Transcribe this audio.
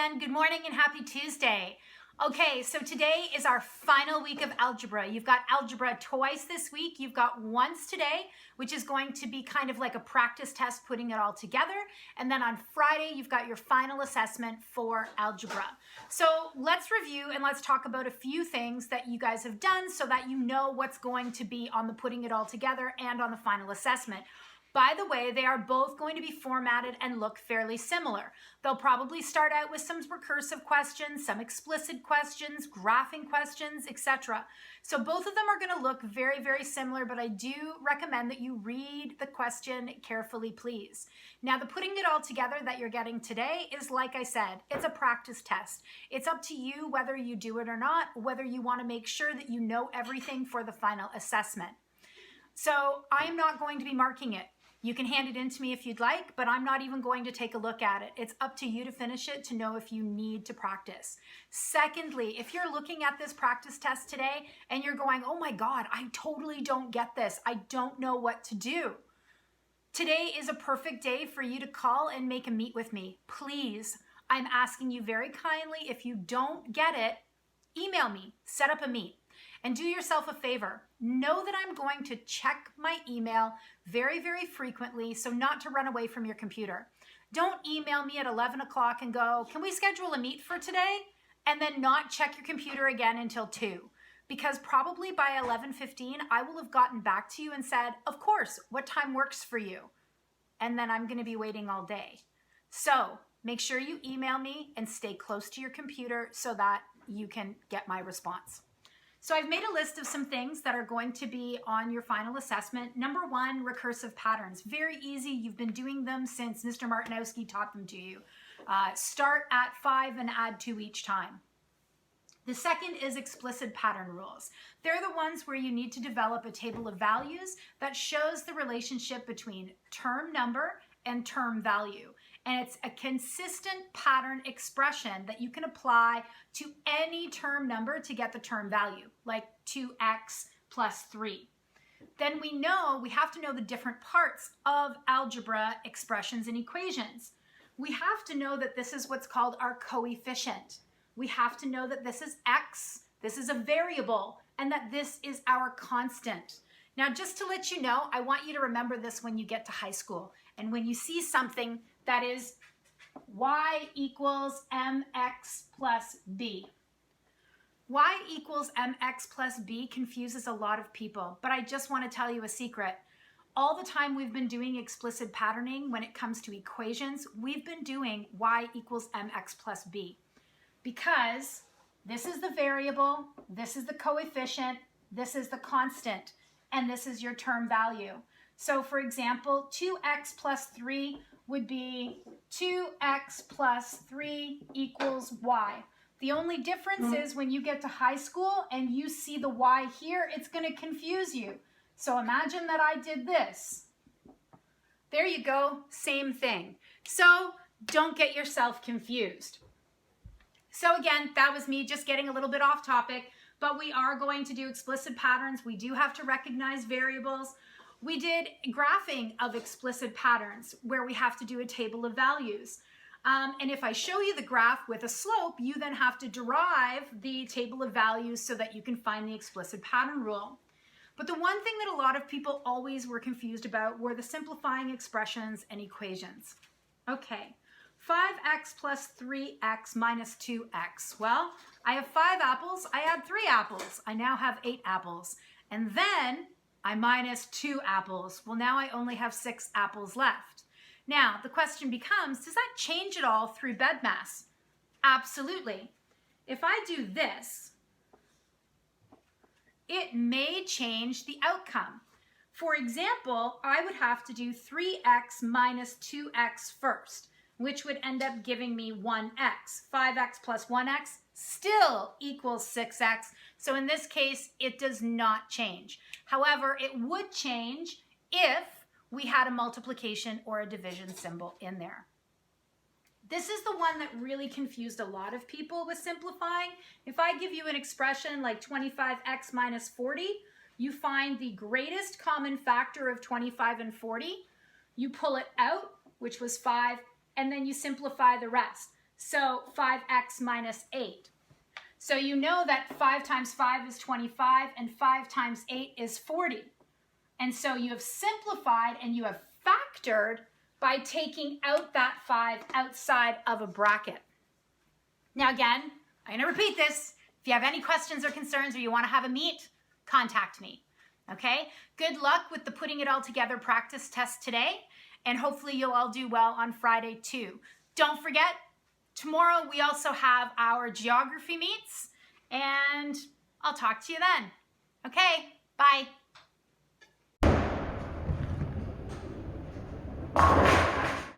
again. Good morning and happy Tuesday. Okay, so today is our final week of algebra. You've got algebra twice this week. You've got once today, which is going to be kind of like a practice test, putting it all together. And then on Friday, you've got your final assessment for algebra. So let's review and let's talk about a few things that you guys have done so that you know what's going to be on the putting it all together and on the final assessment. By the way, they are both going to be formatted and look fairly similar. They'll probably start out with some recursive questions, some explicit questions, graphing questions, etc. So both of them are going to look very, very similar, but I do recommend that you read the question carefully, please. Now, the putting it all together that you're getting today is, like I said, it's a practice test. It's up to you whether you do it or not, whether you want to make sure that you know everything for the final assessment. So I'm not going to be marking it. You can hand it in to me if you'd like, but I'm not even going to take a look at it. It's up to you to finish it to know if you need to practice. Secondly, if you're looking at this practice test today and you're going, oh my God, I totally don't get this. I don't know what to do. Today is a perfect day for you to call and make a meet with me. Please, I'm asking you very kindly, if you don't get it, email me, set up a meet. And do yourself a favor, know that I'm going to check my email very, very frequently, so not to run away from your computer. Don't email me at 11 o'clock and go, can we schedule a meet for today? And then not check your computer again until 2. Because probably by 11:15, I will have gotten back to you and said, of course, what time works for you? And then I'm gonna be waiting all day. So make sure you email me and stay close to your computer so that you can get my response. So I've made a list of some things that are going to be on your final assessment. Number one, recursive patterns. Very easy. You've been doing them since Mr. Martinowski taught them to you. Start at 5 and add 2 each time. The second is explicit pattern rules. They're the ones where you need to develop a table of values that shows the relationship between term number and term value. And it's a consistent pattern expression that you can apply to any term number to get the term value, like 2x plus 3. Then we have to know the different parts of algebra expressions and equations. We have to know that this is what's called our coefficient. We have to know that this is x, this is a variable, and that this is our constant. Now, just to let you know, I want you to remember this when you get to high school. And when you see something that is y equals mx plus b. Y equals mx plus b confuses a lot of people, but I just want to tell you a secret. All the time we've been doing explicit patterning when it comes to equations, we've been doing y equals mx plus b. Because this is the variable, this is the coefficient, this is the constant, and this is your term value. So for example, 2x plus 3 would be 2x plus 3 equals y. The only difference is when you get to high school and you see the y here, it's going to confuse you. So imagine that I did this. There you go, same thing. So don't get yourself confused. So again, that was me just getting a little bit off topic, but we are going to do explicit patterns. We do have to recognize variables. We did graphing of explicit patterns where we have to do a table of values. And if I show you the graph with a slope, you then have to derive the table of values so that you can find the explicit pattern rule. But the one thing that a lot of people always were confused about were the simplifying expressions and equations. Okay, 5x plus 3x minus 2x. Well, I have 5 apples, I add 3 apples. I now have 8 apples. And then I minus 2 apples. Well, now I only have 6 apples left. Now, the question becomes, does that change at all through BEDMAS? Absolutely. If I do this, it may change the outcome. For example, I would have to do 3x minus 2x first, which would end up giving me 1x. 5x plus 1x still equals 6x. So in this case, it does not change. However, it would change if we had a multiplication or a division symbol in there. This is the one that really confused a lot of people with simplifying. If I give you an expression like 25x minus 40, you find the greatest common factor of 25 and 40, you pull it out, which was 5, and then you simplify the rest. So 5x minus 8. So you know that 5 times 5 is 25 and 5 times 8 is 40. And so you have simplified and you have factored by taking out that 5 outside of a bracket. Now again, I'm going to repeat this. If you have any questions or concerns or you want to have a meet, contact me. Okay? Good luck with the putting it all together practice test today, and hopefully you'll all do well on Friday too. Don't forget, tomorrow we also have our geography meets, and I'll talk to you then. Okay, bye.